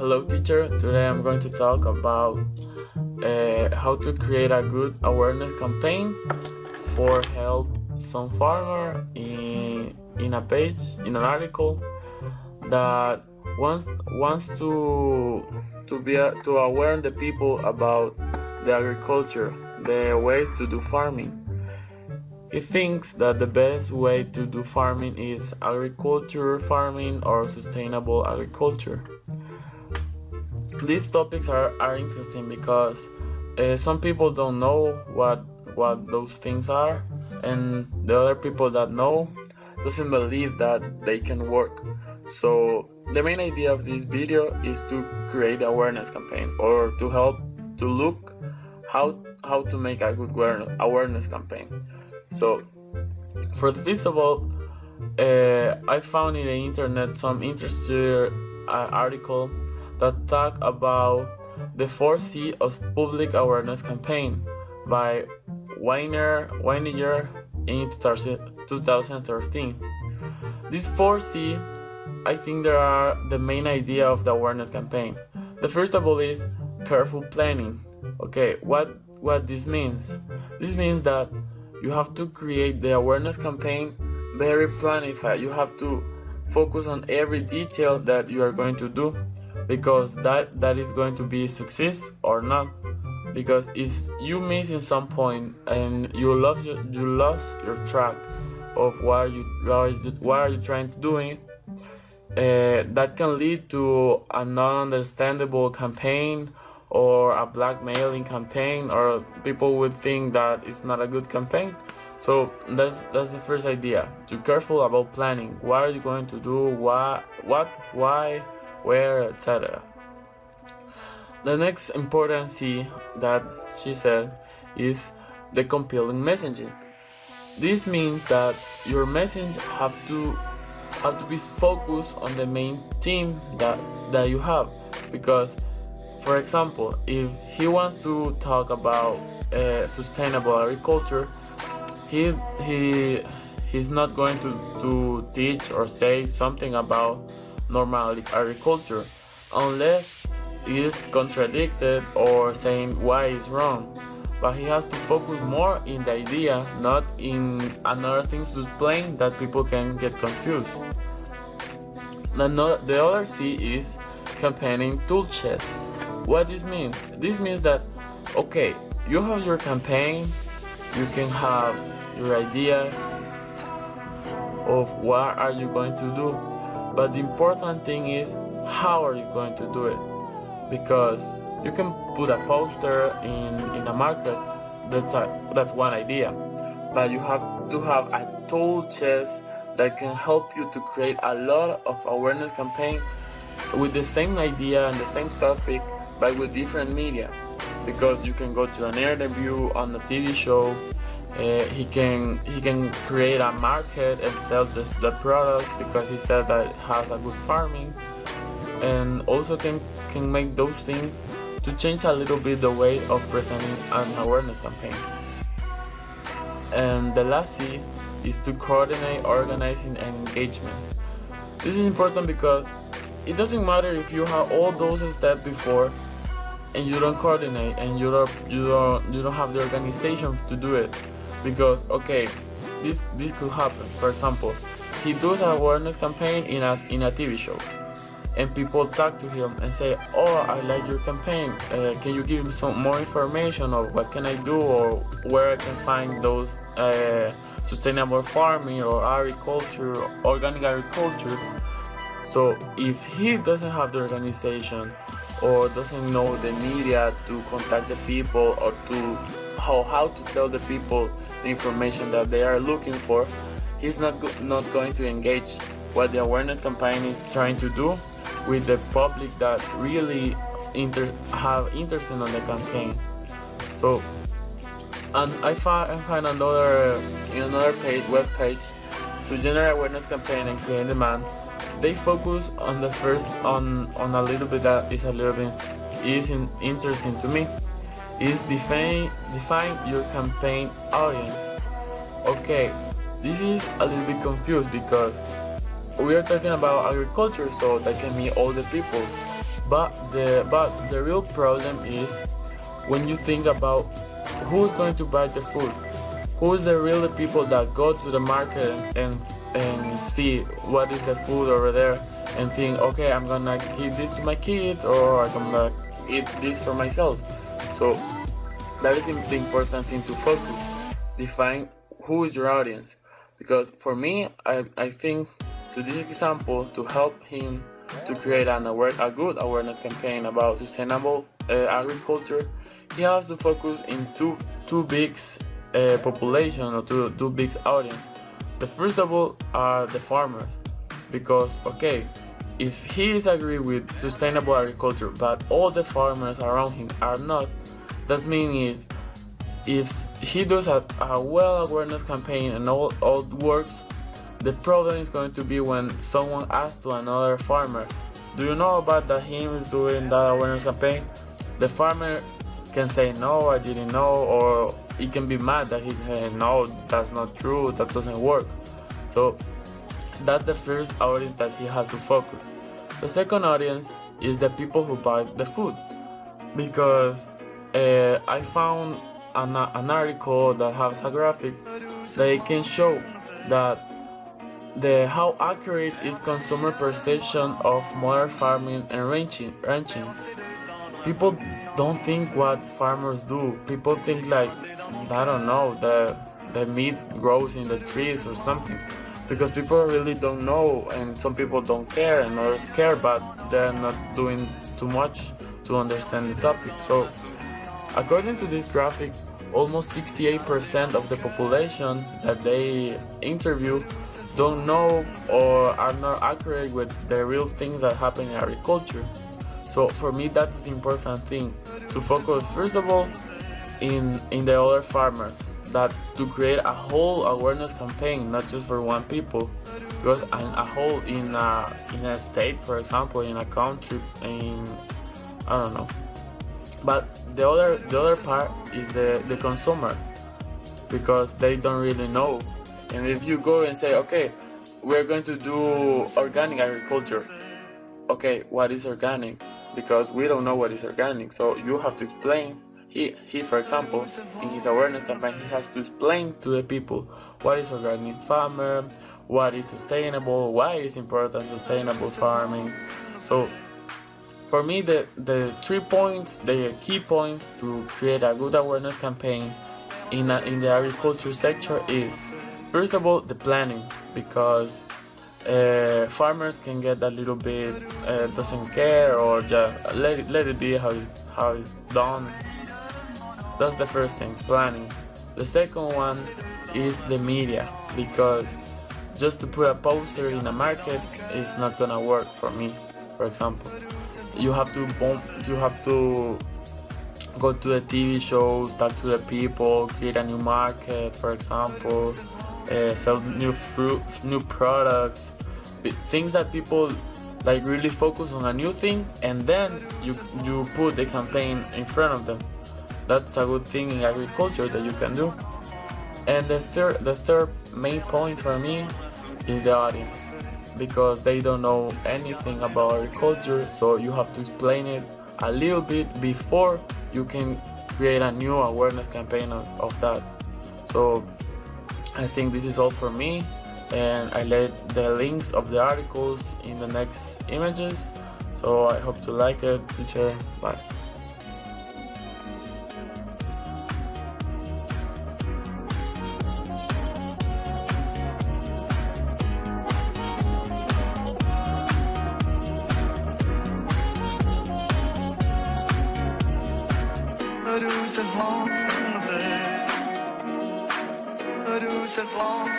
Hello, teacher. Today I'm going to talk about how to create a good awareness campaign for help some farmer in a page in an article that wants to aware the people about the agriculture, the ways to do farming. He thinks that the best way to do farming is agriculture farming or sustainable agriculture. These topics are interesting because some people don't know what those things are, and the other people that know doesn't believe that they can work. So the main idea of this video is to create awareness campaign, or to help to look how to make a good awareness campaign. So for the first of all, I found in the internet some interesting article that talk about the 4C of public awareness campaign by Weiniger in 2013. This 4C, I think, there are the main idea of the awareness campaign. The first of all is careful planning. Okay, what this means? This means that you have to create the awareness campaign very planified. You have to focus on every detail that you are going to do, because that is going to be success or not. Because if you miss in some point and you lost your track of what are you trying to doing, that can lead to a non-understandable campaign or a blackmailing campaign, or people would think that it's not a good campaign. So that's the first idea, to be careful about planning. What are you going to do, what, why, where, etc. The next important C that she said is the compelling messaging. This means that your message have to be focused on the main theme that you have. Because, for example, if he wants to talk about sustainable agriculture, he's not going to teach or say something about normal agriculture unless it is contradicted or saying why it's wrong. But he has to focus more in the idea, not in another things to explain that people can get confused. The other C is campaigning tool chest. What this means? This means that, okay, you have your campaign, you can have your ideas of what are you going to do, but the important thing is how are you going to do it. Because you can put a poster in a market, that's one idea, but you have to have a tool chest that can help you to create a lot of awareness campaign with the same idea and the same topic, but with different media. Because you can go to an interview on a TV show, he can create a market and sell the product because he said that it has a good farming, and also can make those things to change a little bit the way of presenting an awareness campaign. And the last C is to coordinate, organizing, and engagement. This is important because it doesn't matter if you have all those steps before and you don't coordinate and you don't have the organization to do it. Because, okay, this could happen. For example, he does an awareness campaign in a TV show, and people talk to him and say, oh, I like your campaign, can you give me some more information of what can I do, or where I can find those sustainable farming or agriculture, organic agriculture. So if he doesn't have the organization or doesn't know the media to contact the people, or to how to tell the people the information that they are looking for, he's not going to engage what the awareness campaign is trying to do with the public that really have interest in the campaign. So, and I find another web page to generate awareness campaign and create demand. They focus on the first on a little bit that is interesting to me, is define your campaign audience. Okay, this is a little bit confused because we are talking about agriculture, so that can mean all the people. But the real problem is when you think about who's going to buy the food, who's the real people that go to the market and see what is the food over there and think, okay, I'm gonna give this to my kids or I'm gonna eat this for myself. So that is the important thing to focus. Define who is your audience. Because for me, I think to this example, to help him to create a good awareness campaign about sustainable agriculture, he has to focus in two big population or two big audience. The first of all are the farmers, because okay, if he is agree with sustainable agriculture, but all the farmers around him are not, that means if he does a well awareness campaign and all works, the problem is going to be when someone asks to another farmer, do you know about that him is doing that awareness campaign? The farmer can say no, I didn't know, or he can be mad that he said no, that's not true, that doesn't work. So that's the first audience that he has to focus. The second audience is the people who buy the food, because I found an article that has a graphic that it can show that how accurate is consumer perception of modern farming and ranching. People don't think what farmers do. People think like, I don't know, the meat grows in the trees or something, because people really don't know, and some people don't care and others care, but they're not doing too much to understand the topic. So according to this graphic, almost 68% of the population that they interview don't know or are not accurate with the real things that happen in agriculture. So for me, that's the important thing, to focus first of all in the other farmers, that to create a whole awareness campaign, not just for one people, because a whole in a state, for example, in a country, in I don't know. But the other part is the consumer, because they don't really know. And if you go and say, okay, we're going to do organic agriculture, okay, what is organic? Because we don't know what is organic, so you have to explain. He for example, in his awareness campaign, he has to explain to the people what is organic farmer, what is sustainable, why is important sustainable farming. So for me, the 3 points, the key points to create a good awareness campaign in the agriculture sector is, first of all, the planning, because farmers can get a little bit doesn't care, or just let it be how it's done. That's the first thing, planning. The second one is the media, because just to put a poster in a market is not gonna work for me. For example, you have to go to the TV shows, talk to the people, create a new market, for example, sell new fruits, new products, things that people like really focus on a new thing, and then you put the campaign in front of them. That's a good thing in agriculture that you can do. And the third main point for me is the audience, because they don't know anything about agriculture, so you have to explain it a little bit before you can create a new awareness campaign of that. So I think this is all for me, and I let the links of the articles in the next images. So I hope you like it. Teacher, bye. Du c'est France,